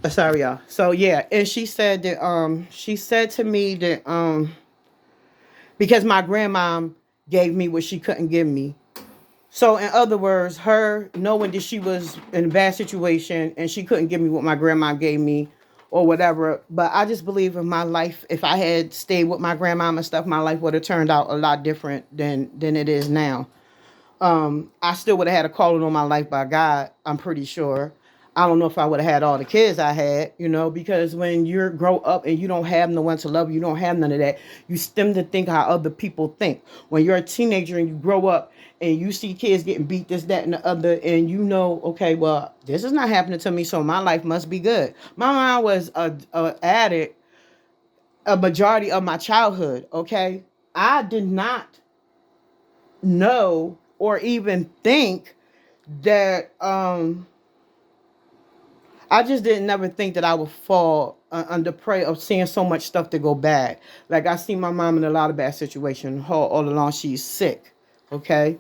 Sorry, y'all. So yeah, and she said to me that because my grandma gave me what she couldn't give me. So in other words, her knowing that she was in a bad situation and she couldn't give me what my grandma gave me or whatever. But I just believe in my life, if I had stayed with my grandma and stuff, my life would have turned out a lot different than it is now. I still would have had a calling on my life by God, I'm pretty sure. I don't know if I would have had all the kids I had, because when you grow up and you don't have no one to love you, you don't have none of that. You stem to think how other people think. When you're a teenager and you grow up and you see kids getting beat, this, that, and the other, and okay, well, this is not happening to me, so my life must be good. My mom was a addict a majority of my childhood, okay? I did not know or even think that I just didn't never think that I would fall under prey of seeing so much stuff to go bad. Like I see my mom in a lot of bad situations. All along she's sick. Okay.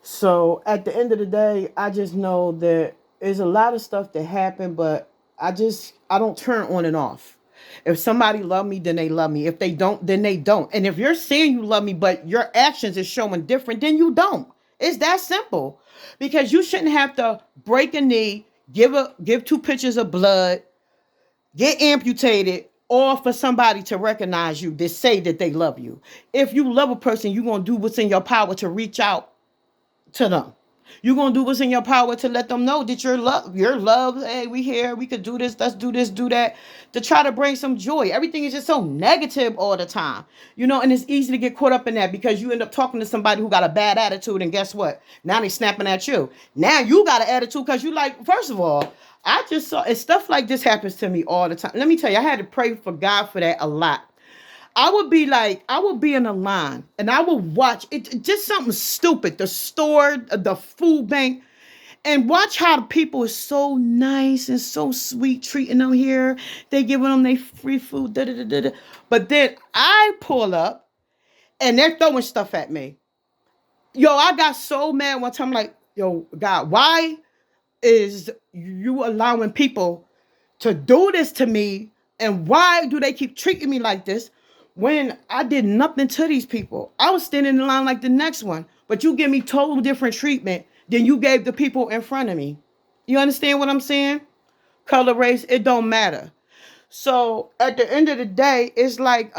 So at the end of the day, I just know that there's a lot of stuff that happened, but I don't turn on and off. If somebody love me, then they love me. If they don't, then they don't. And if you're saying you love me, but your actions is showing different, then you don't. It's that simple. Because you shouldn't have to break a knee, give two pictures of blood, get amputated, or for somebody to recognize you, to say that they love you. If you love a person, you're gonna do what's in your power to reach out to them. You're gonna do what's in your power to let them know that you're loved. Hey, we here, we could do this, do that, to try to bring some joy. Everything is just so negative all the time, and it's easy to get caught up in that because you end up talking to somebody who got a bad attitude, and guess what? Now they snapping at you. Now you got an attitude because you like, first of all, I just saw and stuff like this happens to me all the time. Let me tell you, I had to pray for God for that a lot. I would be in a line and I would watch it, just something stupid, the store, the food bank, and watch how the people is so nice and so sweet treating them here. They giving them their free food, da, da, da, da, da. But then I pull up and they're throwing stuff at me. Yo, I got so mad one time, like, yo, God, why is you allowing people to do this to me, and why do they keep treating me like this when I did nothing to these people? I was standing in line like the next one, but you give me total different treatment than you gave the people in front of me. You understand what I'm saying? Color, race, it don't matter. So at the end of the day, it's like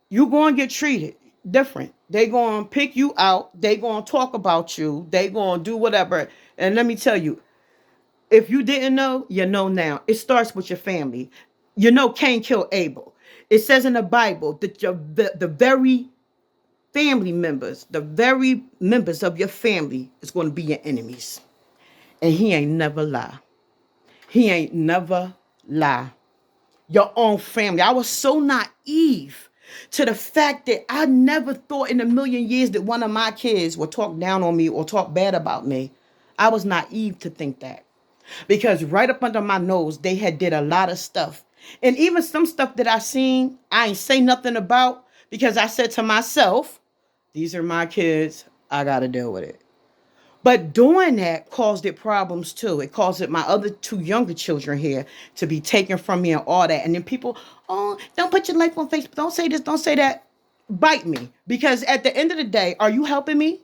you going to get treated different. They going to pick you out. They going to talk about you. They going to do whatever. And let me tell you, if you didn't know, you know now. It starts with your family. Cain killed Abel. It says in the Bible that the very family members, the very members of your family is going to be your enemies. And he ain't never lie. He ain't never lie. Your own family. I was so naive to the fact that I never thought in a million years that one of my kids would talk down on me or talk bad about me. I was naive to think that. Because right up under my nose, they had did a lot of stuff. And even some stuff that I seen, I ain't say nothing about because I said to myself, these are my kids. I got to deal with it. But doing that caused it problems too. It caused it my other two younger children here to be taken from me and all that. And then people, oh, don't put your life on Facebook. Don't say this, don't say that. Bite me. Because at the end of the day, are you helping me?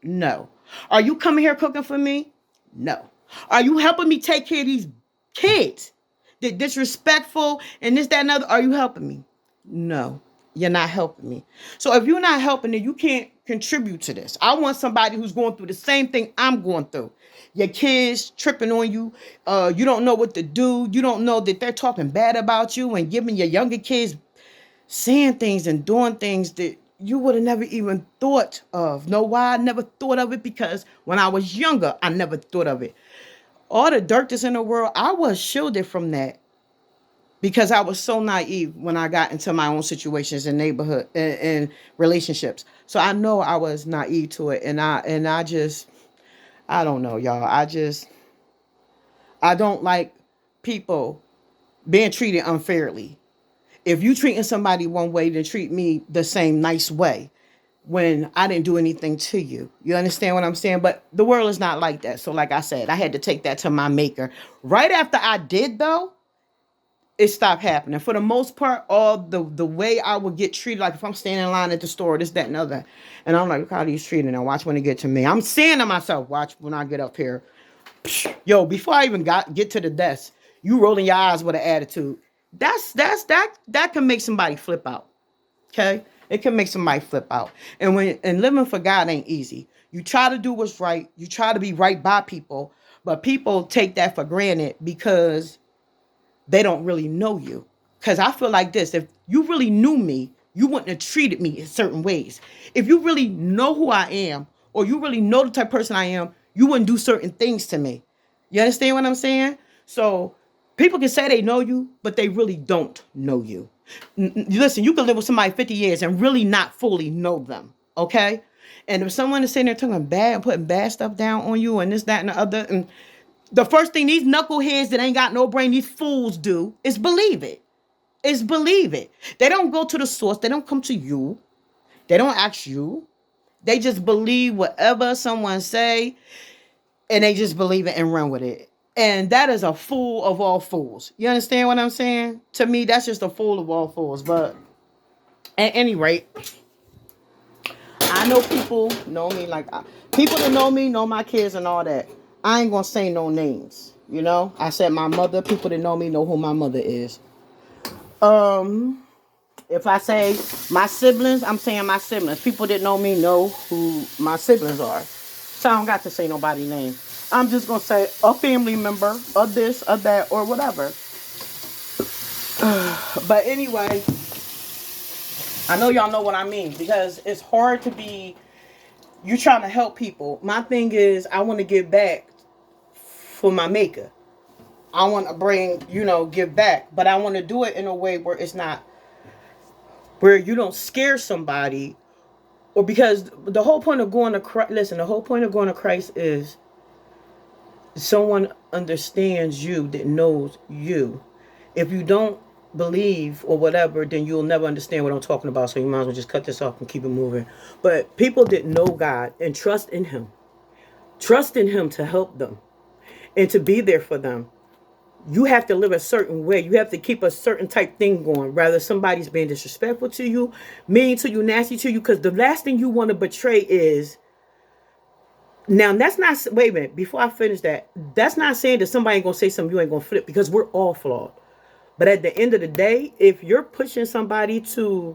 No. Are you coming here cooking for me? No. Are you helping me take care of these kids? They're disrespectful and this, that, and other. Are you helping me? No. You're not helping me. So if you're not helping, then you can't contribute to this. I want somebody who's going through the same thing I'm going through. Your kids tripping on you. You don't know what to do. You don't know that they're talking bad about you and giving your younger kids saying things and doing things that you would have never even thought of. Know why I never thought of it? Because when I was younger, I never thought of it. All the dirt that's in the world, I was shielded from that because I was so naive when I got into my own situations in neighborhood and relationships. So I know I was naive to it, and I just I don't know, y'all. I don't like people being treated unfairly. If you treating somebody one way, then treat me the same nice way. when I didn't do anything to you. You understand what I'm saying? But the world is not like that. So like I said, I had to take that to my maker. Right after I did though, it stopped happening. For the most part, all the way I would get treated, like if I'm standing in line at the store, this, that, and other, and I'm like, look how he's treating now. Watch when it get to me. I'm saying to myself, watch when I get up here. Yo, before I even get to the desk, you rolling your eyes with an attitude. That can make somebody flip out. Okay? It can make somebody flip out. And living for God ain't easy. You try to do what's right. You try to be right by people, but people take that for granted because they don't really know you. Because I feel like this, if you really knew me, you wouldn't have treated me in certain ways. If you really know who I am, or you really know the type of person I am, you wouldn't do certain things to me. You understand what I'm saying? So people can say they know you, but they really don't know you. Listen, you can live with somebody 50 years and really not fully know them. Okay? And if someone is sitting there talking bad and putting bad stuff down on you and this, that, and the other, and the first thing these knuckleheads that ain't got no brain, these fools do is believe it. Is believe it. They don't go to the source. They don't come to you. They don't ask you. They just believe whatever someone say, and they just believe it and run with it. And that is a fool of all fools. You understand what I'm saying? To me, that's just a fool of all fools. But at any rate, I know people know me like people that know me know my kids and all that. I ain't gonna say no names. You know, I said my mother. People that know me know who my mother is. If I say my siblings, I'm saying my siblings. People that know me know who my siblings are. So I don't got to say nobody's name. I'm just gonna say a family member, of this, of that, or whatever. But anyway, I know y'all know what I mean because it's hard to be. You trying to help people. My thing is, I want to give back for my maker. I want to bring, give back, but I want to do it in a way where it's not, where you don't scare somebody, or because the whole point of going to Christ, listen, the whole point of going to Christ is someone understands you that knows you. If you don't believe or whatever, then you'll never understand what I'm talking about. So you might as well just cut this off and keep it moving. But people that know God and trust in Him to help them and to be there for them. You have to live a certain way. You have to keep a certain type thing going. Rather somebody's being disrespectful to you, mean to you, nasty to you. Because the last thing you want to betray is. Now, that's not, wait a minute, before I finish that, that's not saying that somebody ain't going to say something you ain't going to flip, because we're all flawed. But at the end of the day, if you're pushing somebody to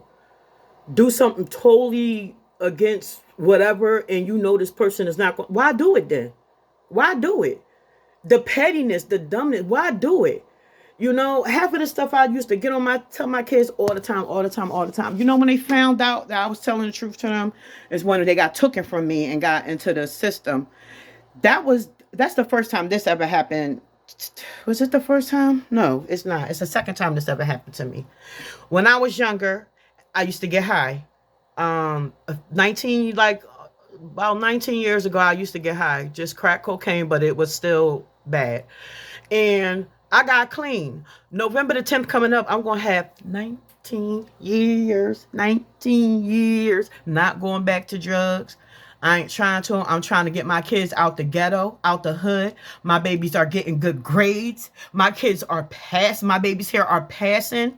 do something totally against whatever, and you know this person is not going, why do it then? Why do it? The pettiness, the dumbness, why do it? Half of the stuff I used to get on tell my kids all the time. When they found out that I was telling the truth to them, is when they got taken from me and got into the system. That's the first time this ever happened. Was it the first time? No, it's not. It's the second time this ever happened to me. When I was younger, I used to get high. 19, like about 19 years ago, I used to get high. Just crack cocaine, but it was still bad. And I got clean. November the 10th coming up, I'm going to have 19 years not going back to drugs. I ain't trying to. I'm trying to get my kids out the ghetto, out the hood. My babies are getting good grades. My kids are passing. My babies here are passing.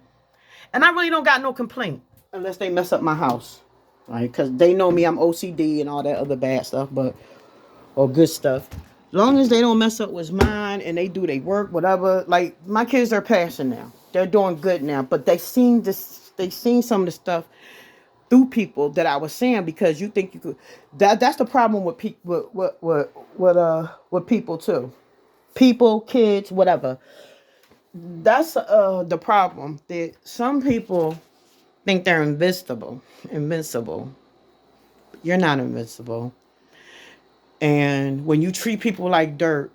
And I really don't got no complaint unless they mess up my house. Right? Because they know me, I'm OCD and all that other bad stuff, or good stuff. As long as they don't mess up what's mine and they do their work, whatever. Like, my kids are passing now. They're doing good now. But they seen some of the stuff through people that I was saying, because you think you could. That's the problem with people, with people too. People, kids, whatever. That's the problem. That some people think they're invincible. You're not invincible. And when you treat people like dirt,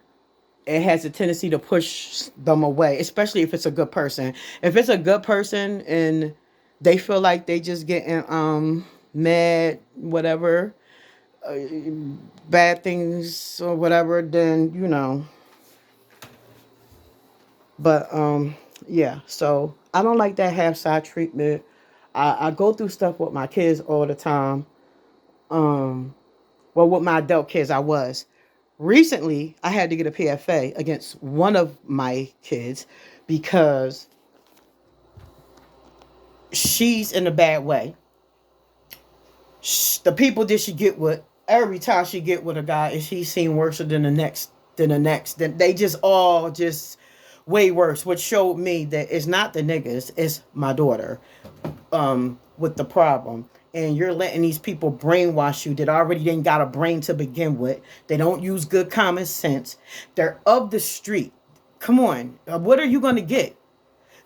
it has a tendency to push them away, especially if it's a good person. If it's a good person and they feel like they just getting mad, whatever, bad things or whatever, then But yeah, so I don't like that half side treatment. I go through stuff with my kids all the time. Well, with my adult kids, I was. Recently, I had to get a PFA against one of my kids because she's in a bad way. The people that she get with, every time she get with a guy, and she's seen worse than the next. Then they just all just way worse, which showed me that it's not the niggas, it's my daughter with the problem. And you're letting these people brainwash you that already didn't got a brain to begin with. They don't use good common sense. They're of the street. Come on. What are you going to get?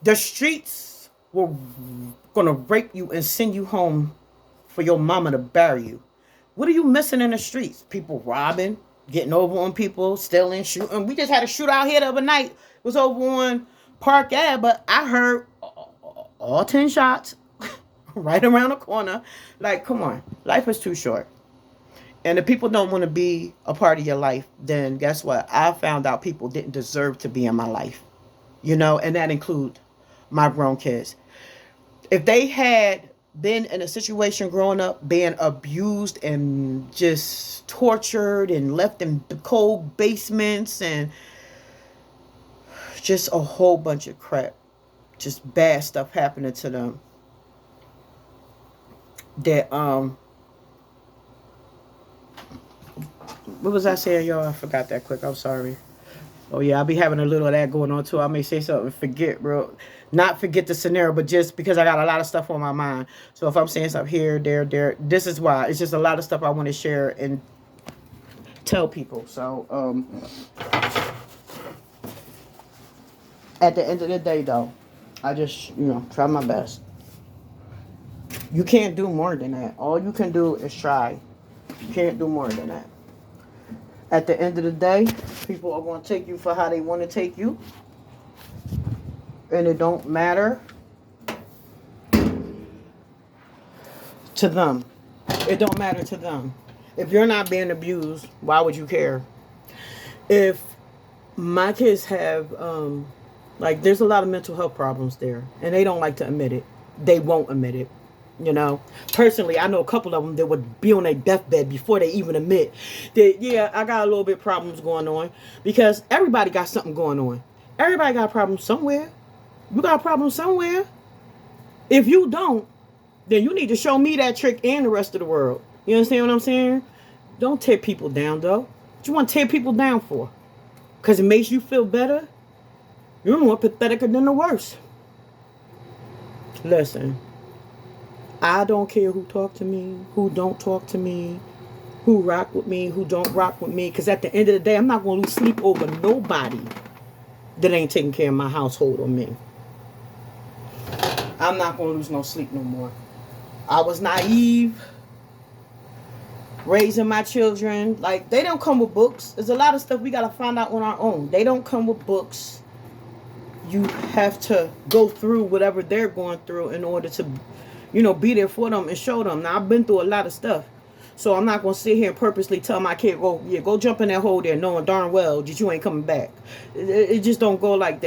The streets were going to rape you and send you home for your mama to bury you. What are you missing in the streets? People robbing, getting over on people, stealing, shooting. We just had a shootout here the other night. It was over on Park Ave, but I heard all 10 shots right around the corner. Like, come on. Life is too short. And if people don't want to be a part of your life, then guess what? I found out people didn't deserve to be in my life. And that includes my grown kids. If they had been in a situation growing up, being abused and just tortured and left in the cold basements and just a whole bunch of crap, just bad stuff happening to them, that what was I saying, y'all? I forgot that quick. I'm sorry. Oh yeah, I'll be having a little of that going on too. I may say something, forget, bro. Not forget the scenario, but just because I got a lot of stuff on my mind. So if I'm saying something here, there, this is why. It's just a lot of stuff I want to share and tell people. So at the end of the day, though, I just try my best. You can't do more than that. All you can do is try. You can't do more than that. At the end of the day, people are going to take you for how they want to take you. And it don't matter to them. It don't matter to them. If you're not being abused, why would you care? If my kids have, there's a lot of mental health problems there. And they don't like to admit it. They won't admit it. Personally, I know a couple of them that would be on their deathbed before they even admit that, yeah, I got a little bit of problems going on. Because everybody got something going on. Everybody got a problem somewhere. You got a problem somewhere. If you don't, then you need to show me that trick and the rest of the world. You understand what I'm saying? Don't tear people down, though. What you want to tear people down for? Because it makes you feel better? You're more pathetic than the worst. Listen. I don't care who talk to me, who don't talk to me, who rock with me, who don't rock with me. Because at the end of the day, I'm not going to lose sleep over nobody that ain't taking care of my household or me. I'm not going to lose no sleep no more. I was naive raising my children. Like, they don't come with books. There's a lot of stuff we got to find out on our own. They don't come with books. You have to go through whatever they're going through in order to be there for them and show them. Now, I've been through a lot of stuff. So I'm not going to sit here and purposely tell my kid, go jump in that hole there knowing darn well that you ain't coming back. It just don't go like that.